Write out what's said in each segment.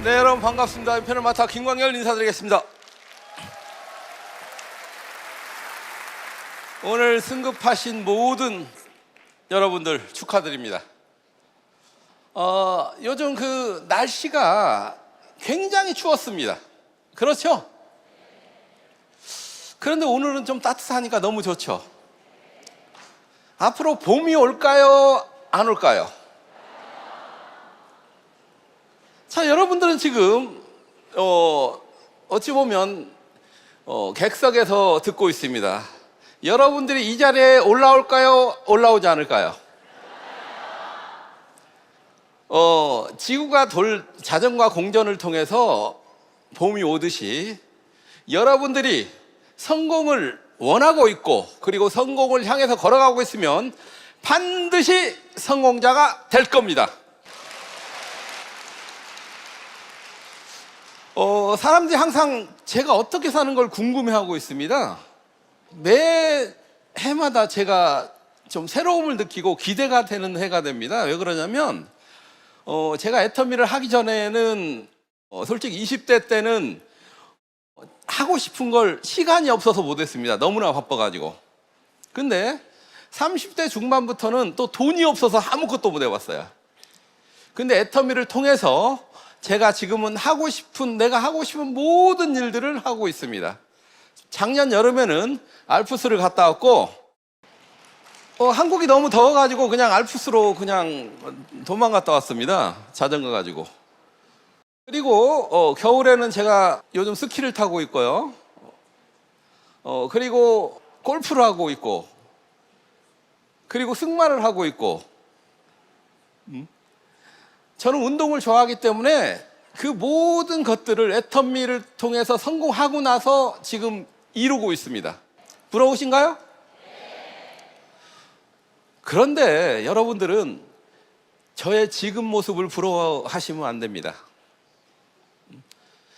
네, 여러분 반갑습니다. 편을 맡아 김광열 인사드리겠습니다. 오늘 승급하신 모든 여러분들 축하드립니다. 요즘 그 날씨가 굉장히 추웠습니다. 그렇죠? 그런데 오늘은 좀 따뜻하니까 너무 좋죠. 앞으로 봄이 올까요? 안 올까요? 자, 여러분들은 지금 어찌 보면 객석에서 듣고 있습니다. 여러분들이 이 자리에 올라올까요? 올라오지 않을까요? 지구가 자전과 공전을 통해서 봄이 오듯이 여러분들이 성공을 원하고 있고 그리고 성공을 향해서 걸어가고 있으면 반드시 성공자가 될 겁니다. 사람들이 항상 제가 어떻게 사는 걸 궁금해하고 있습니다. 매 해마다 제가 좀 새로움을 느끼고 기대가 되는 해가 됩니다. 왜 그러냐면 제가 애터미를 하기 전에는 솔직히 20대 때는 하고 싶은 걸 시간이 없어서 못했습니다. 너무나 바빠가지고. 근데 30대 중반부터는 또 돈이 없어서 아무것도 못 해봤어요. 근데 애터미를 통해서 제가 지금은 내가 하고 싶은 모든 일들을 하고 있습니다. 작년 여름에는 알프스를 갔다 왔고 한국이 너무 더워가지고 그냥 알프스로 그냥 도망갔다 왔습니다. 자전거 가지고. 그리고 겨울에는 제가 요즘 스키를 타고 있고요. 그리고 골프를 하고 있고 그리고 승마를 하고 있고 저는 운동을 좋아하기 때문에 그 모든 것들을 애터미를 통해서 성공하고 나서 지금 이루고 있습니다. 부러우신가요? 그런데 여러분들은 저의 지금 모습을 부러워하시면 안 됩니다.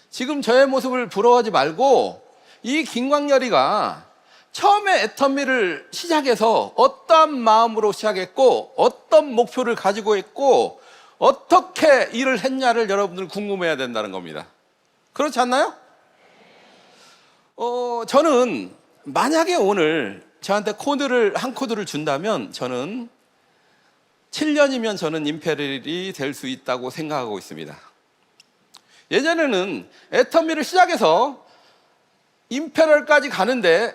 지금 저의 모습을 부러워하지 말고 이 김광열이가 처음에 애터미를 시작해서 어떤 마음으로 시작했고 어떤 목표를 가지고 있고 어떻게 일을 했냐를 여러분들 궁금해야 된다는 겁니다. 그렇지 않나요? 저는 만약에 오늘 저한테 한 코드를 준다면 저는 7년이면 저는 임페리얼이 될 수 있다고 생각하고 있습니다. 예전에는 애터미를 시작해서 임페리얼까지 가는데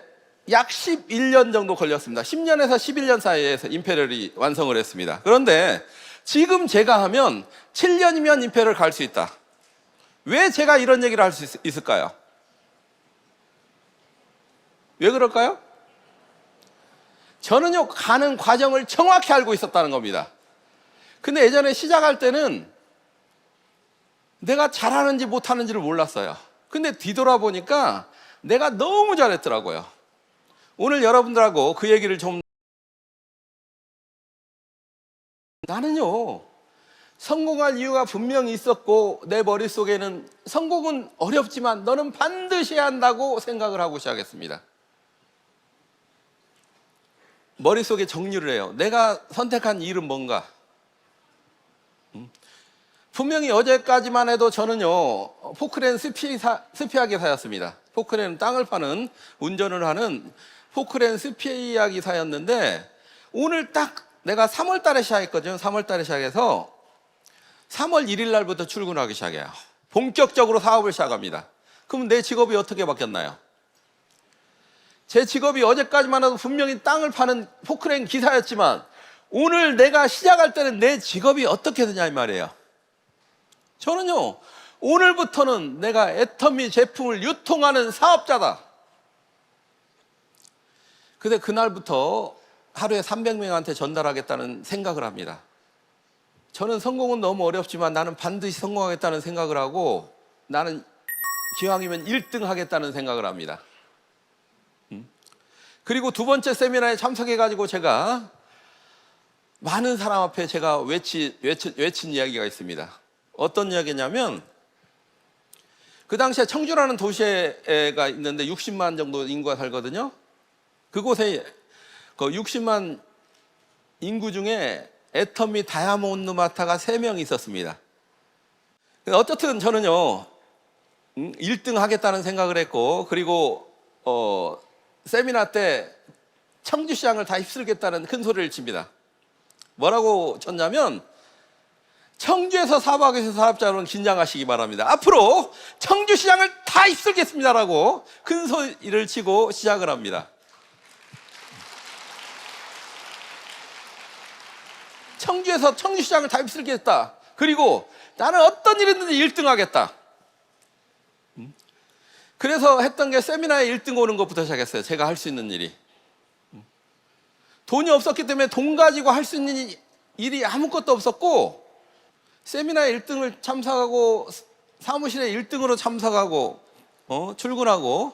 약 11년 정도 걸렸습니다. 10년에서 11년 사이에서 임페리얼이 완성을 했습니다. 그런데 지금 제가 하면 7년이면 임페리얼 갈 수 있다. 왜 제가 이런 얘기를 할 수 있을까요? 왜 그럴까요? 저는요, 가는 과정을 정확히 알고 있었다는 겁니다. 근데 예전에 시작할 때는 내가 잘하는지 못하는지를 몰랐어요. 근데 뒤돌아보니까 내가 너무 잘했더라고요. 오늘 여러분들하고 그 얘기를 좀 나는요, 성공할 이유가 분명히 있었고 내 머릿속에는 성공은 어렵지만 너는 반드시 해야 한다고 생각을 하고 시작했습니다. 머릿속에 정리를 해요. 내가 선택한 일은 뭔가. 분명히 어제까지만 해도 저는요, 포크레인 스피아 기사였습니다. 포크레인 땅을 파는 운전을 하는 포크레인 스피아 기사였는데 오늘 딱 내가 3월 달에 시작했거든요. 3월 달에 시작해서 3월 1일 날부터 출근하기 시작해요. 본격적으로 사업을 시작합니다. 그럼 내 직업이 어떻게 바뀌었나요? 제 직업이 어제까지만 해도 분명히 땅을 파는 포크레인 기사였지만 오늘 내가 시작할 때는 내 직업이 어떻게 되냐 이 말이에요. 저는요, 오늘부터는 내가 애터미 제품을 유통하는 사업자다. 근데 그날부터 하루에 300명한테 전달하겠다는 생각을 합니다. 저는 성공은 너무 어렵지만 나는 반드시 성공하겠다는 생각을 하고 나는 기왕이면 1등 하겠다는 생각을 합니다. 그리고 두 번째 세미나에 참석해가지고 제가 많은 사람 앞에 제가 외친 이야기가 있습니다. 어떤 이야기냐면 그 당시에 청주라는 도시가 있는데 60만 정도 인구가 살거든요. 그곳에 그 60만 인구 중에 애터미 다이아몬드 마타가 3명 있었습니다. 어쨌든 저는요, 1등 하겠다는 생각을 했고, 그리고 세미나 때 청주시장을 다 휩쓸겠다는 큰 소리를 칩니다. 뭐라고 쳤냐면, 청주에서 사업하고 계신 사업자 여러분 긴장하시기 바랍니다. 앞으로 청주시장을 다 휩쓸겠습니다라고 큰 소리를 치고 시작을 합니다. 청주에서 청주시장을 다 휩쓸겠다. 그리고 나는 어떤 일이든지 1등 하겠다. 그래서 했던 게 세미나에 1등 오는 것부터 시작했어요. 제가 할 수 있는 일이. 돈이 없었기 때문에 돈 가지고 할 수 있는 일이 아무것도 없었고, 세미나에 1등을 참석하고 사무실에 1등으로 참석하고 출근하고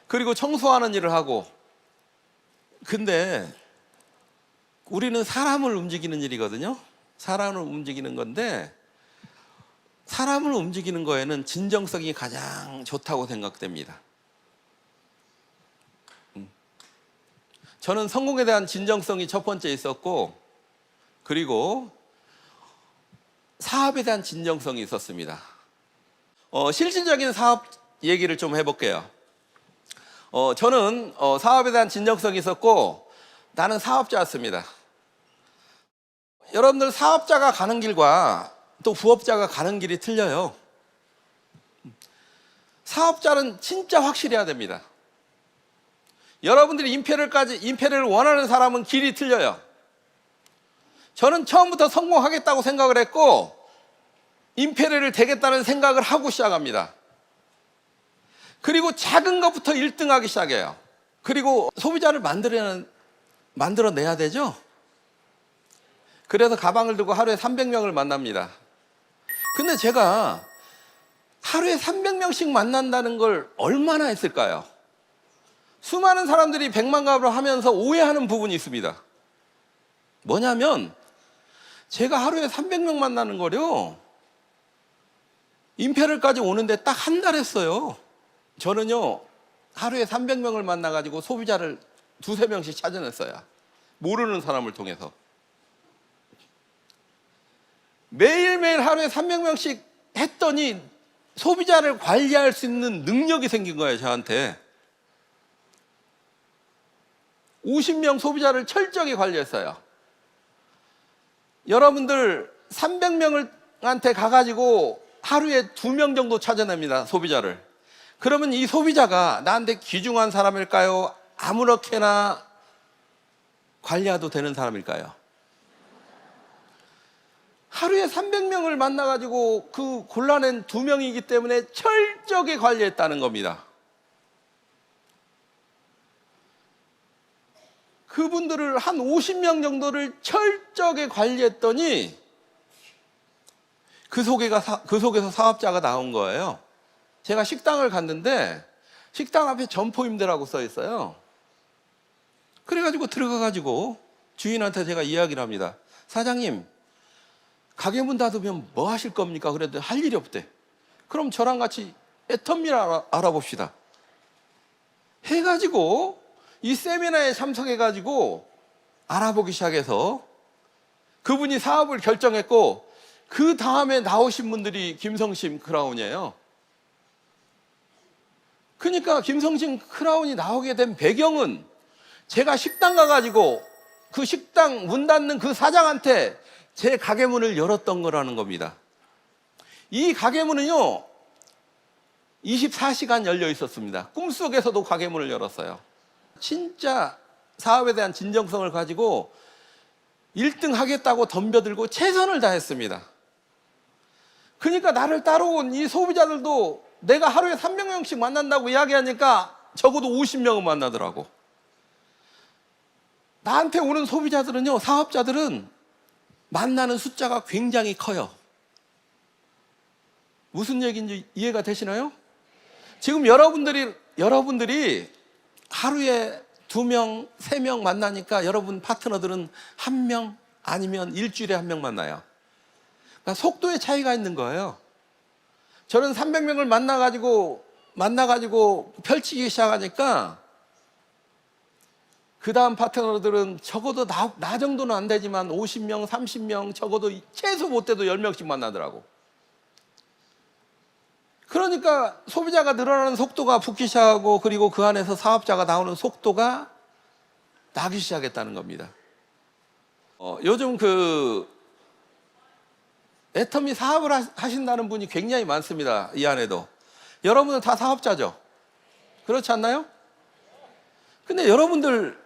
그리고 청소하는 일을 하고. 근데 우리는 사람을 움직이는 일이거든요. 사람을 움직이는 건데, 사람을 움직이는 거에는 진정성이 가장 좋다고 생각됩니다. 저는 성공에 대한 진정성이 첫 번째 있었고, 그리고 사업에 대한 진정성이 있었습니다. 실질적인 사업 얘기를 좀 해볼게요. 저는 사업에 대한 진정성이 있었고, 나는 사업자였습니다. 여러분들 사업자가 가는 길과 또 부업자가 가는 길이 틀려요. 사업자는 진짜 확실해야 됩니다. 여러분들이 임페를 원하는 사람은 길이 틀려요. 저는 처음부터 성공하겠다고 생각을 했고, 임페리를 되겠다는 생각을 하고 시작합니다. 그리고 작은 것부터 1등하기 시작해요. 그리고 소비자를 만들어내야 되죠. 그래서 가방을 들고 하루에 300명을 만납니다. 근데 제가 하루에 300명씩 만난다는 걸 얼마나 했을까요? 수많은 사람들이 백만갑을 하면서 오해하는 부분이 있습니다. 뭐냐면, 제가 하루에 300명 만나는 거요, 임페리까지 오는데 딱 한 달 했어요. 저는요, 하루에 300명을 만나가지고 소비자를 두세 명씩 찾아냈어요. 모르는 사람을 통해서. 매일매일 하루에 300명씩 했더니 소비자를 관리할 수 있는 능력이 생긴 거예요, 저한테. 50명 소비자를 철저하게 관리했어요. 여러분들 300명한테 가가지고 하루에 2명 정도 찾아냅니다, 소비자를. 그러면 이 소비자가 나한테 귀중한 사람일까요? 아무렇게나 관리해도 되는 사람일까요? 하루에 300명을 만나가지고 그 골라낸 2명이기 때문에 철저하게 관리했다는 겁니다. 그분들을 한 50명 정도를 철저하게 관리했더니 그 속에서 사업자가 나온 거예요. 제가 식당을 갔는데 식당 앞에 점포임대라고 써 있어요. 그래가지고 들어가가지고 주인한테 제가 이야기를 합니다. 사장님, 가게 문 닫으면 뭐 하실 겁니까? 그랬더니 할 일이 없대. 그럼 저랑 같이 애텀미를 알아봅시다. 해가지고 이 세미나에 참석해가지고 알아보기 시작해서 그분이 사업을 결정했고, 그 다음에 나오신 분들이 김성심 크라운이에요. 그러니까 김성심 크라운이 나오게 된 배경은, 제가 식당 가가지고 그 식당 문 닫는 그 사장한테 제 가게 문을 열었던 거라는 겁니다. 이 가게 문은요, 24시간 열려 있었습니다. 꿈속에서도 가게 문을 열었어요. 진짜 사업에 대한 진정성을 가지고 1등 하겠다고 덤벼들고 최선을 다했습니다. 그러니까 나를 따라온 이 소비자들도 내가 하루에 300명씩 만난다고 이야기하니까 적어도 50명은 만나더라고. 나한테 오는 소비자들은요, 사업자들은 만나는 숫자가 굉장히 커요. 무슨 얘기인지 이해가 되시나요? 지금 여러분들이 하루에 2명, 3명 만나니까 여러분 파트너들은 1명 아니면 일주일에 1명 만나요. 그러니까 속도의 차이가 있는 거예요. 저는 300명을 만나가지고 펼치기 시작하니까 그 다음 파트너들은 적어도 나 정도는 안 되지만 50명, 30명, 적어도 최소 못해도 10명씩 만나더라고. 그러니까 소비자가 늘어나는 속도가 붙기 시작하고, 그리고 그 안에서 사업자가 나오는 속도가 나기 시작했다는 겁니다. 요즘 애터미 사업을 하신다는 분이 굉장히 많습니다. 이 안에도. 여러분은 다 사업자죠? 그렇지 않나요? 근데 여러분들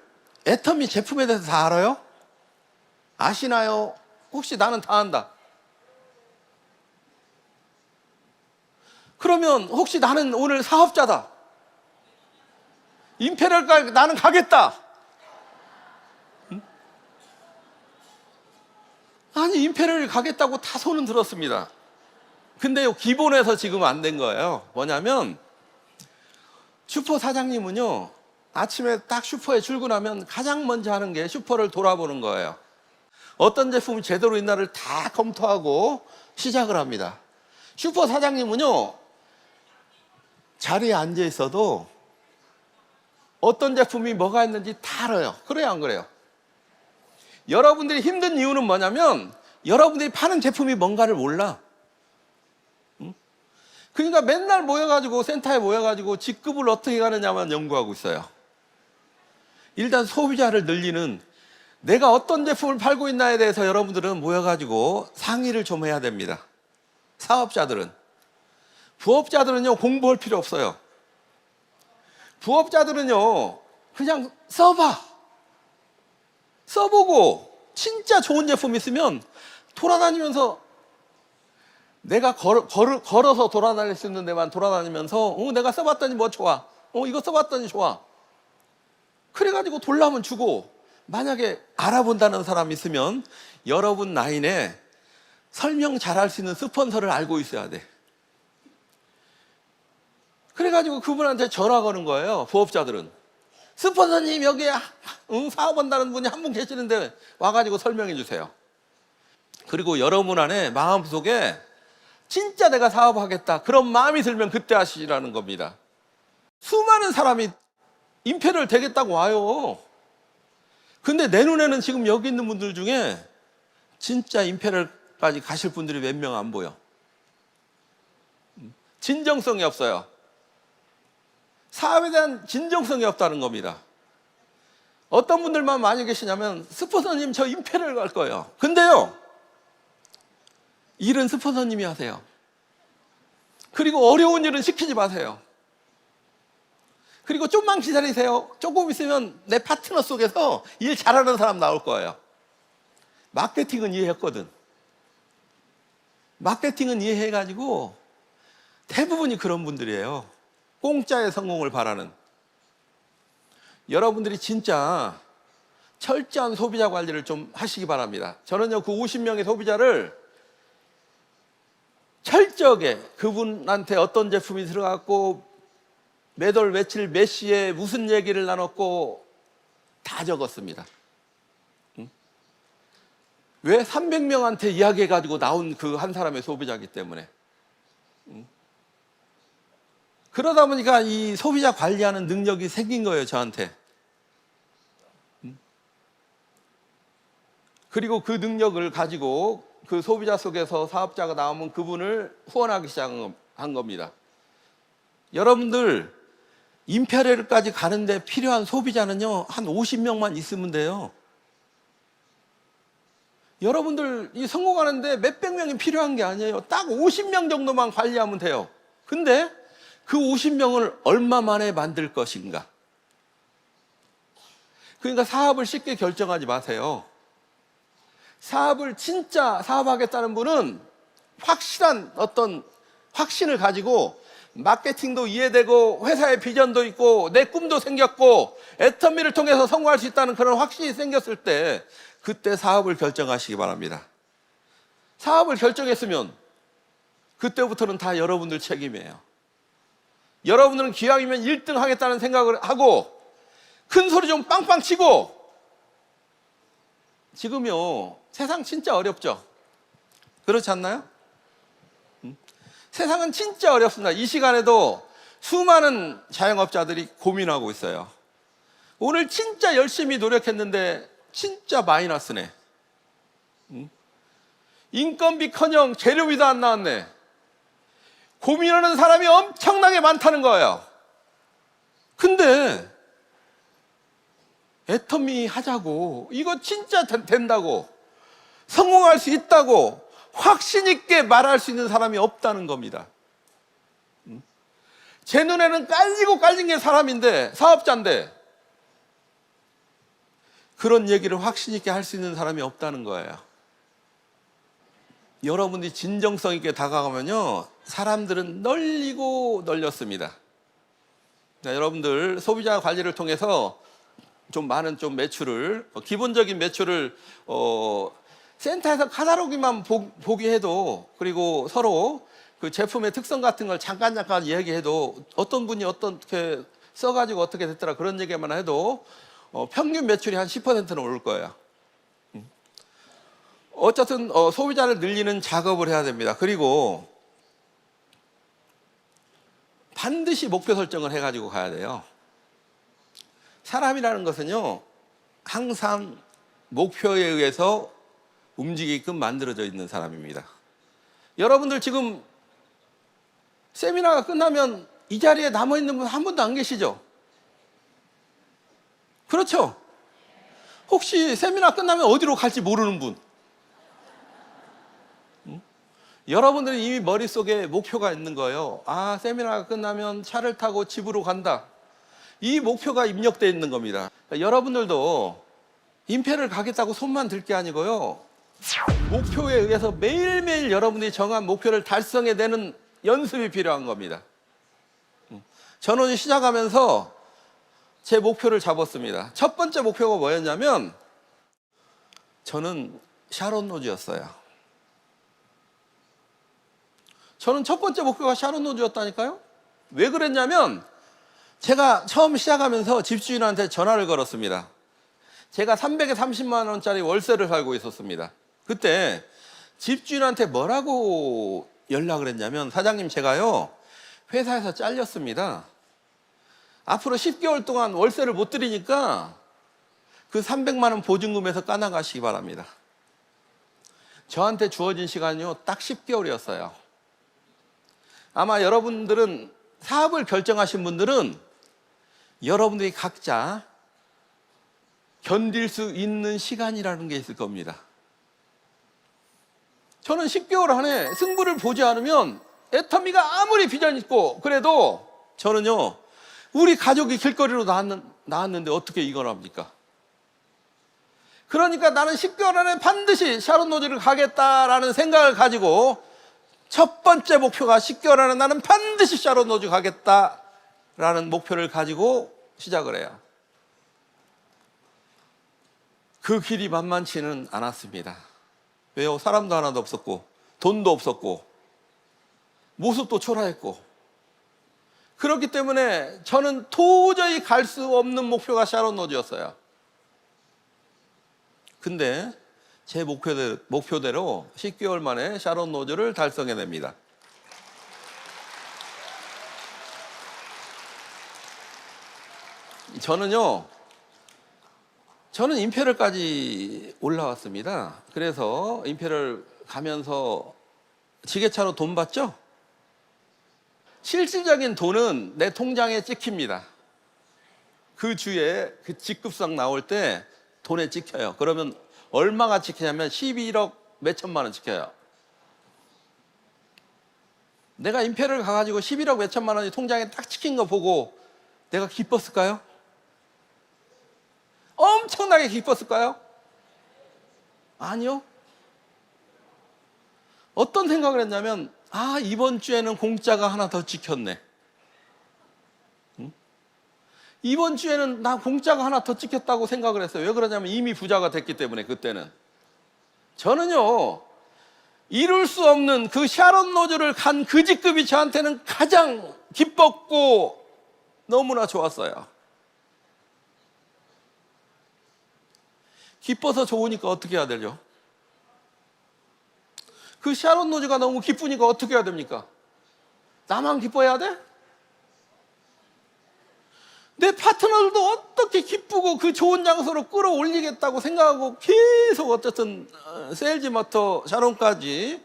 애터미 제품에 대해서 다 알아요? 아시나요? 혹시 나는 다 안다. 그러면 혹시 나는 오늘 사업자다. 임페리얼 나는 가겠다. 응? 아니, 임페리얼 가겠다고 다 손은 들었습니다. 근데요, 기본에서 지금 안 된 거예요. 뭐냐면 슈퍼 사장님은요, 아침에 딱 슈퍼에 출근하면 가장 먼저 하는 게 슈퍼를 돌아보는 거예요. 어떤 제품이 제대로 있나를 다 검토하고 시작을 합니다. 슈퍼 사장님은요, 자리에 앉아 있어도 어떤 제품이 뭐가 있는지 다 알아요. 그래요, 안 그래요? 여러분들이 힘든 이유는 뭐냐면 여러분들이 파는 제품이 뭔가를 몰라. 그러니까 맨날 모여가지고, 센터에 모여가지고 직급을 어떻게 가느냐만 연구하고 있어요. 일단 소비자를 늘리는, 내가 어떤 제품을 팔고 있나에 대해서 여러분들은 모여가지고 상의를 좀 해야 됩니다. 사업자들은. 부업자들은요, 공부할 필요 없어요. 부업자들은요, 그냥 써보고 진짜 좋은 제품 있으면 돌아다니면서, 내가 걸어서 돌아다닐 수 있는 데만 돌아다니면서 내가 써봤더니 뭐 좋아, 이거 써봤더니 좋아, 그래가지고 돌라면 주고, 만약에 알아본다는 사람 있으면 여러분 라인에 설명 잘할 수 있는 스폰서를 알고 있어야 돼. 그래가지고 그분한테 전화 거는 거예요. 부업자들은. 스폰서님, 여기에 사업한다는 분이 한 분 계시는데 와가지고 설명해 주세요. 그리고 여러분 안에 마음속에 진짜 내가 사업하겠다 그런 마음이 들면 그때 하시라는 겁니다. 수많은 사람이 임페리얼 되겠다고 와요. 근데 내 눈에는 지금 여기 있는 분들 중에 진짜 임페리얼까지 가실 분들이 몇 명 안 보여. 진정성이 없어요. 사업에 대한 진정성이 없다는 겁니다. 어떤 분들만 많이 계시냐면, 스폰서님 저 임페리얼 갈 거예요. 근데요, 일은 스폰서님이 하세요. 그리고 어려운 일은 시키지 마세요. 그리고 좀만 기다리세요. 조금 있으면 내 파트너 속에서 일 잘하는 사람 나올 거예요. 마케팅은 이해했거든. 마케팅은 이해해가지고 대부분이 그런 분들이에요. 공짜의 성공을 바라는. 여러분들이 진짜 철저한 소비자 관리를 좀 하시기 바랍니다. 저는요, 그 50명의 소비자를 철저하게 그분한테 어떤 제품이 들어갔고, 몇 월 며칠 몇 시에 무슨 얘기를 나눴고 다 적었습니다. 왜? 300명한테 이야기해가지고 나온 그 한 사람의 소비자이기 때문에. 그러다 보니까 이 소비자 관리하는 능력이 생긴 거예요, 저한테. 그리고 그 능력을 가지고 그 소비자 속에서 사업자가 나오면 그분을 후원하기 시작한 겁니다. 여러분들, 임페리얼까지 가는데 필요한 소비자는요, 한 50명만 있으면 돼요. 여러분들 이 성공하는데 몇백 명이 필요한 게 아니에요. 딱 50명 정도만 관리하면 돼요. 근데 그 50명을 얼마 만에 만들 것인가? 그러니까 사업을 쉽게 결정하지 마세요. 사업을 진짜 사업하겠다는 분은 확실한 어떤 확신을 가지고, 마케팅도 이해되고 회사의 비전도 있고 내 꿈도 생겼고 애터미를 통해서 성공할 수 있다는 그런 확신이 생겼을 때, 그때 사업을 결정하시기 바랍니다. 사업을 결정했으면 그때부터는 다 여러분들 책임이에요. 여러분들은 기왕이면 1등 하겠다는 생각을 하고 큰 소리 좀 빵빵 치고. 지금요, 세상 진짜 어렵죠? 그렇지 않나요? 세상은 진짜 어렵습니다. 이 시간에도 수많은 자영업자들이 고민하고 있어요. 오늘 진짜 열심히 노력했는데 진짜 마이너스네. 인건비커녕 재료비도 안 나왔네. 고민하는 사람이 엄청나게 많다는 거예요. 근데 애터미 하자고, 이거 진짜 된다고, 성공할 수 있다고 확신 있게 말할 수 있는 사람이 없다는 겁니다. 제 눈에는 깔리고 깔린 게 사람인데, 사업자인데 그런 얘기를 확신 있게 할 수 있는 사람이 없다는 거예요. 여러분들이 진정성 있게 다가가면요, 사람들은 널리고 널렸습니다. 여러분들 소비자 관리를 통해서 좀 많은 좀 매출을, 기본적인 매출을 센터에서 카탈로그만 보게 해도, 그리고 서로 그 제품의 특성 같은 걸 잠깐 얘기해도, 어떤 분이 어떻게 써가지고 어떻게 됐더라 그런 얘기만 해도 평균 매출이 한 10%는 오를 거예요. 어쨌든 소비자를 늘리는 작업을 해야 됩니다. 그리고 반드시 목표 설정을 해가지고 가야 돼요. 사람이라는 것은요, 항상 목표에 의해서 움직이게끔 만들어져 있는 사람입니다. 여러분들 지금 세미나가 끝나면 이 자리에 남아있는 분 한 분도 안 계시죠? 그렇죠? 혹시 세미나 끝나면 어디로 갈지 모르는 분? 여러분들은 이미 머릿속에 목표가 있는 거예요. 아, 세미나가 끝나면 차를 타고 집으로 간다. 이 목표가 입력되어 있는 겁니다. 여러분들도 임페를 가겠다고 손만 들 게 아니고요, 목표에 의해서 매일매일 여러분들이 정한 목표를 달성해내는 연습이 필요한 겁니다. 저는 시작하면서 제 목표를 잡았습니다. 첫 번째 목표가 뭐였냐면, 저는 샤론 노즈였어요. 저는 첫 번째 목표가 샤론 노즈였다니까요. 왜 그랬냐면, 제가 처음 시작하면서 집주인한테 전화를 걸었습니다. 제가 330만 원짜리 월세를 살고 있었습니다. 그때 집주인한테 뭐라고 연락을 했냐면, 사장님, 제가요 회사에서 잘렸습니다. 앞으로 10개월 동안 월세를 못 드리니까 그 300만 원 보증금에서 까나가시기 바랍니다. 저한테 주어진 시간이요, 딱 10개월이었어요. 아마 여러분들은, 사업을 결정하신 분들은 여러분들이 각자 견딜 수 있는 시간이라는 게 있을 겁니다. 저는 10개월 안에 승부를 보지 않으면, 애터미가 아무리 비전 있고 그래도 저는요, 우리 가족이 길거리로 나왔는데 어떻게 이걸 합니까? 그러니까 나는 10개월 안에 반드시 샤론 노즈를 가겠다라는 생각을 가지고, 첫 번째 목표가 10개월 안에 나는 반드시 샤론 노즈 가겠다라는 목표를 가지고 시작을 해요. 그 길이 만만치는 않았습니다. 왜요? 사람도 하나도 없었고, 돈도 없었고, 모습도 초라했고. 그렇기 때문에 저는 도저히 갈 수 없는 목표가 샤론 노즈였어요. 근데 제 목표대로 10개월 만에 샤론 노즈를 달성해냅니다. 저는 임페럴까지 올라왔습니다. 그래서 임페럴 가면서 지게차로 돈 받죠? 실질적인 돈은 내 통장에 찍힙니다. 그 주에 그 직급상 나올 때 돈에 찍혀요. 그러면 얼마가 찍히냐면 11억 몇천만 원 찍혀요. 내가 임페를 가가지고 11억 몇천만 원이 통장에 딱 찍힌 거 보고 내가 기뻤을까요? 엄청나게 기뻤을까요? 아니요. 어떤 생각을 했냐면, 아, 이번 주에는 공짜가 하나 더 찍혔네. 이번 주에는 나 공짜가 하나 더 찍혔다고 생각을 했어요. 왜 그러냐면 이미 부자가 됐기 때문에. 그때는 저는요, 이룰 수 없는 그 샤론 노즈를 간 그 직급이 저한테는 가장 기뻤고 너무나 좋았어요. 기뻐서 좋으니까 어떻게 해야 되죠? 그 샤론 노즈가 너무 기쁘니까 어떻게 해야 됩니까? 나만 기뻐해야 돼? 내 파트너들도 어떻게 기쁘고 그 좋은 장소로 끌어올리겠다고 생각하고 계속 어쨌든 세일즈마터 샤론까지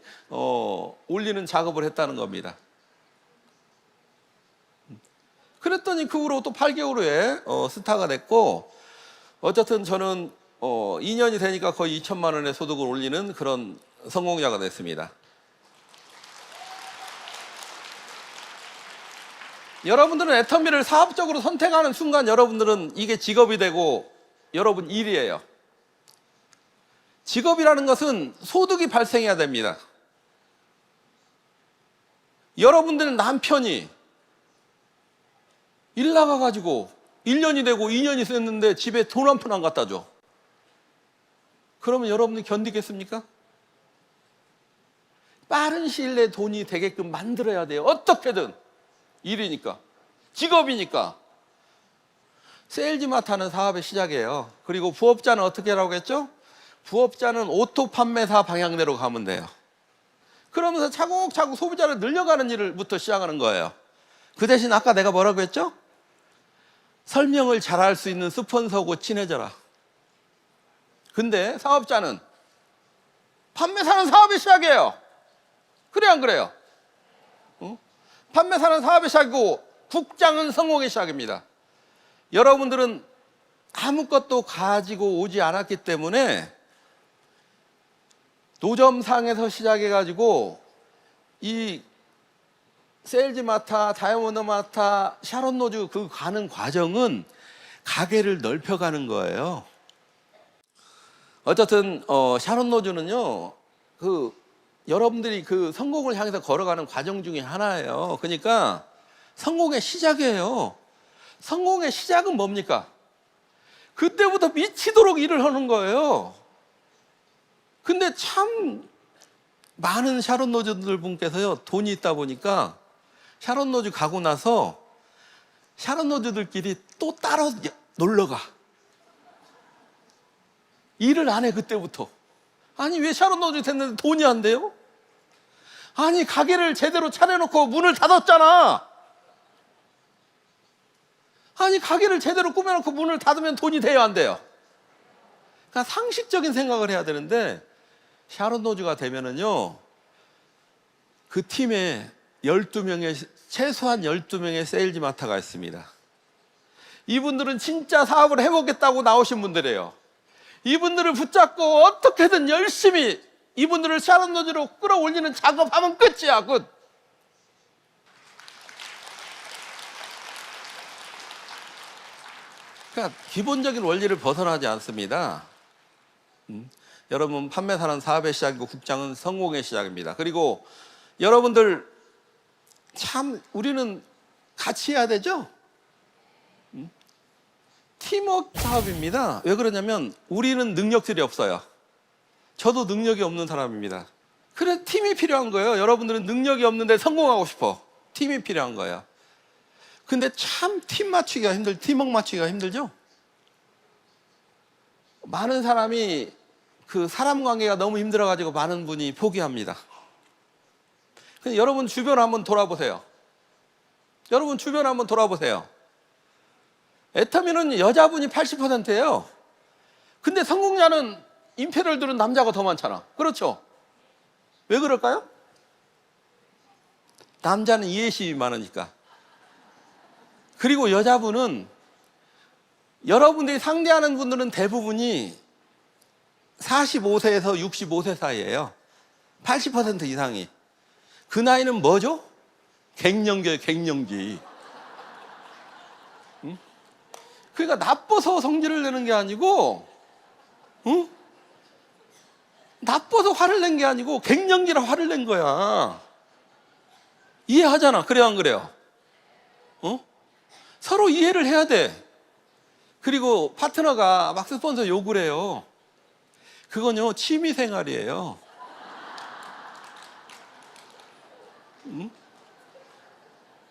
올리는 작업을 했다는 겁니다. 그랬더니 그 후로 또 8개월 후에 스타가 됐고, 어쨌든 저는 2년이 되니까 거의 2천만 원의 소득을 올리는 그런 성공자가 됐습니다. 여러분들은 애터미를 사업적으로 선택하는 순간 여러분들은 이게 직업이 되고 여러분 일이에요. 직업이라는 것은 소득이 발생해야 됩니다. 여러분들은 남편이 일 나가가지고 1년이 되고 2년이 됐는데 집에 돈 한 푼 안 갖다 줘. 그러면 여러분이 견디겠습니까? 빠른 시일 내에 돈이 되게끔 만들어야 돼요. 어떻게든. 일이니까. 직업이니까. 세일즈마트 하는 사업의 시작이에요. 그리고 부업자는 어떻게 하라고 했죠? 부업자는 오토 판매사 방향대로 가면 돼요. 그러면서 차곡차곡 소비자를 늘려가는 일부터 시작하는 거예요. 그 대신 아까 내가 뭐라고 했죠? 설명을 잘할 수 있는 스폰서하고 친해져라. 근데 사업자는 판매사는 사업의 시작이에요. 그래 안 그래요? 판매사는 사업의 시작이고 국장은 성공의 시작입니다. 여러분들은 아무것도 가지고 오지 않았기 때문에 노점상에서 시작해가지고 이 세일즈마타, 다이아몬드마타, 샤론노즈 그 가는 과정은 가게를 넓혀가는 거예요. 어쨌든 샤론노즈는요, 여러분들이 그 성공을 향해서 걸어가는 과정 중에 하나예요. 그러니까 성공의 시작이에요. 성공의 시작은 뭡니까? 그때부터 미치도록 일을 하는 거예요. 근데 참 많은 샤론노즈들 분께서요, 돈이 있다 보니까 샤론노즈 가고 나서 샤론노즈들끼리 또 따로 놀러가. 일을 안 해, 그때부터. 아니, 왜 샤론노즈 됐는데 돈이 안 돼요? 아니, 가게를 제대로 차려놓고 문을 닫았잖아. 아니, 가게를 제대로 꾸며놓고 문을 닫으면 돈이 돼요, 안 돼요? 그러니까 상식적인 생각을 해야 되는데, 샤론노즈가 되면은요, 그 팀에 12명의, 최소한 12명의 세일즈마타가 있습니다. 이분들은 진짜 사업을 해보겠다고 나오신 분들이에요. 이분들을 붙잡고 어떻게든 열심히 이분들을 샤론노즈로 끌어올리는 작업하면 끝이야, 끝. 그러니까 기본적인 원리를 벗어나지 않습니다. 여러분, 판매사는 사업의 시작이고 국장은 성공의 시작입니다. 그리고 여러분들 참 우리는 같이 해야 되죠? 팀워크 사업입니다. 왜 그러냐면 우리는 능력들이 없어요. 저도 능력이 없는 사람입니다. 그래서 팀이 필요한 거예요. 여러분들은 능력이 없는데 성공하고 싶어. 팀이 필요한 거예요. 근데 참 팀 맞추기가 팀워크 맞추기가 힘들죠? 많은 사람이 그 사람 관계가 너무 힘들어가지고 많은 분이 포기합니다. 근데 여러분 주변 한번 돌아보세요. 여러분 주변 한번 돌아보세요. 애터미는 여자분이 80%예요. 근데 성공자는 임페리얼들은 남자가 더 많잖아. 그렇죠? 왜 그럴까요? 남자는 이해심이 많으니까. 그리고 여자분은 여러분들이 상대하는 분들은 대부분이 45세에서 65세 사이예요. 80% 이상이. 그 나이는 뭐죠? 갱년기예요, 갱년기. 응? 그러니까 나빠서 성질을 내는 게 아니고, 응? 나빠서 화를 낸 게 아니고 갱년기라 화를 낸 거야. 이해하잖아. 그래요, 안 그래요? 서로 이해를 해야 돼. 그리고 파트너가 막 스폰서 욕을 해요. 그건요, 취미생활이에요. 응?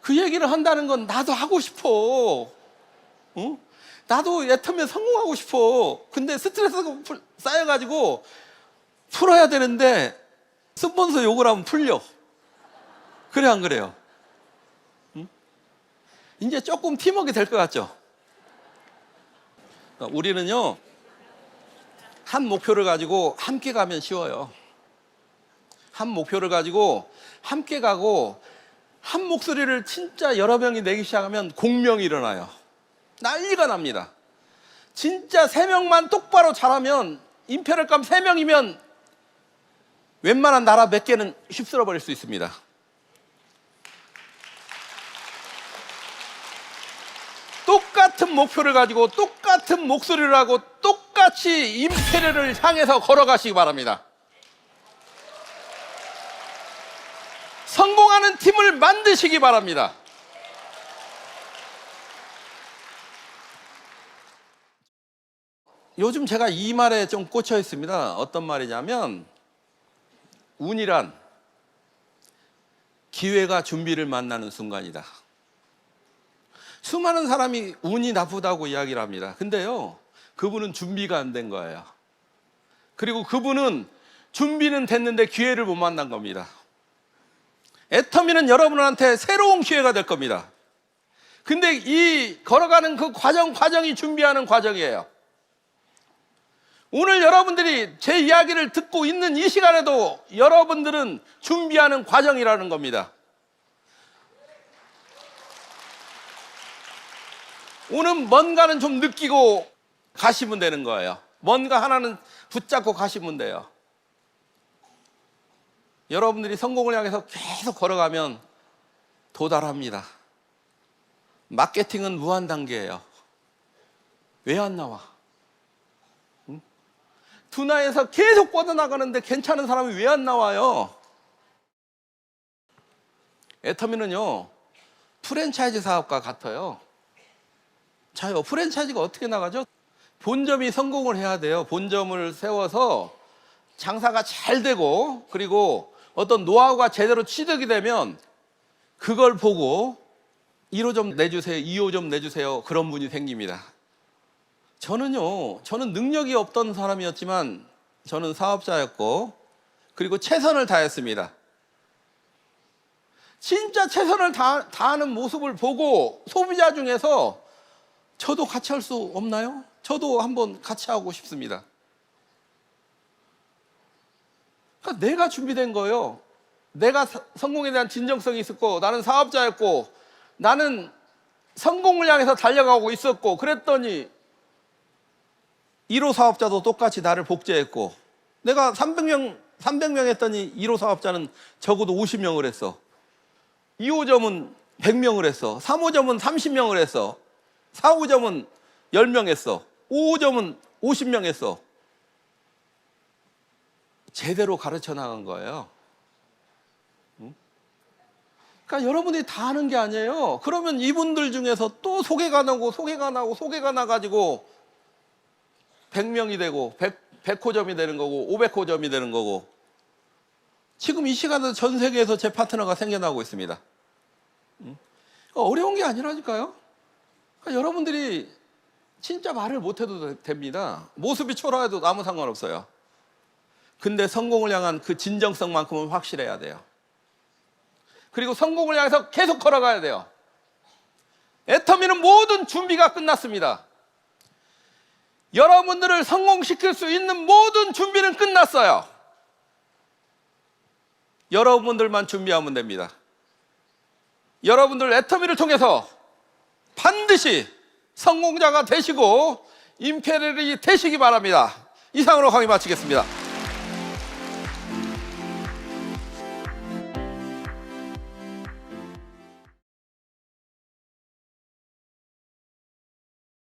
그 얘기를 한다는 건 나도 하고 싶어. 응? 나도 애터미에 성공하고 싶어. 근데 스트레스가 쌓여가지고 풀어야 되는데 스폰서 욕을 하면 풀려. 그래 안 그래요? 응? 이제 조금 팀워크 될 것 같죠? 우리는요, 한 목표를 가지고 함께 가면 쉬워요. 한 목표를 가지고 함께 가고 한 목소리를 진짜 여러 명이 내기 시작하면 공명이 일어나요. 난리가 납니다. 진짜 3명만 똑바로 잘하면, 임페를감 3명이면 웬만한 나라 몇 개는 휩쓸어 버릴 수 있습니다. 똑같은 목표를 가지고 똑같은 목소리를 하고 똑같이 임페리얼을 향해서 걸어가시기 바랍니다. 성공하는 팀을 만드시기 바랍니다. 요즘 제가 이 말에 좀 꽂혀 있습니다. 어떤 말이냐면, 운이란 기회가 준비를 만나는 순간이다. 수많은 사람이 운이 나쁘다고 이야기를 합니다. 근데요, 그분은 준비가 안 된 거예요. 그리고 그분은 준비는 됐는데 기회를 못 만난 겁니다. 애터미는 여러분한테 새로운 기회가 될 겁니다. 근데 이 걸어가는 그 과정이 준비하는 과정이에요. 오늘 여러분들이 제 이야기를 듣고 있는 이 시간에도 여러분들은 준비하는 과정이라는 겁니다. 오늘 뭔가는 좀 느끼고 가시면 되는 거예요. 뭔가 하나는 붙잡고 가시면 돼요. 여러분들이 성공을 향해서 계속 걸어가면 도달합니다. 마케팅은 무한 단계예요. 왜 안 나와? 응? 둔화에서 계속 뻗어나가는데 괜찮은 사람이 왜 안 나와요? 애터미는요, 프랜차이즈 사업과 같아요. 자요, 프랜차이즈가 어떻게 나가죠? 본점이 성공을 해야 돼요. 본점을 세워서 장사가 잘 되고, 그리고 어떤 노하우가 제대로 취득이 되면 그걸 보고 1호점 내주세요, 2호점 내주세요, 그런 분이 생깁니다. 저는 능력이 없던 사람이었지만 저는 사업자였고, 그리고 최선을 다했습니다. 진짜 최선을 다하는 모습을 보고 소비자 중에서 저도 같이 할 수 없나요? 저도 한번 같이 하고 싶습니다. 그러니까 내가 준비된 거예요. 내가 성공에 대한 진정성이 있었고, 나는 사업자였고, 나는 성공을 향해서 달려가고 있었고, 그랬더니 1호 사업자도 똑같이 나를 복제했고, 내가 300명 했더니 1호 사업자는 적어도 50명을 했어. 2호점은 100명을 했어. 3호점은 30명을 했어. 4호점은 10명 했어. 5호점은 50명 했어. 제대로 가르쳐 나간 거예요. 그러니까 여러분들이 다 하는 게 아니에요. 그러면 이분들 중에서 또 소개가 나가지고 100명이 되고 100호점이 되는 거고 500호점이 되는 거고, 지금 이 시간에 전 세계에서 제 파트너가 생겨나고 있습니다. 어려운 게 아니라니까요. 그러니까 여러분들이 진짜 말을 못해도 됩니다. 모습이 초라해도 아무 상관없어요. 근데 성공을 향한 그 진정성만큼은 확실해야 돼요. 그리고 성공을 향해서 계속 걸어가야 돼요. 애터미는 모든 준비가 끝났습니다. 여러분들을 성공시킬 수 있는 모든 준비는 끝났어요. 여러분들만 준비하면 됩니다. 여러분들 애터미를 통해서 반드시 성공자가 되시고 임페리얼이 되시기 바랍니다. 이상으로 강의 마치겠습니다.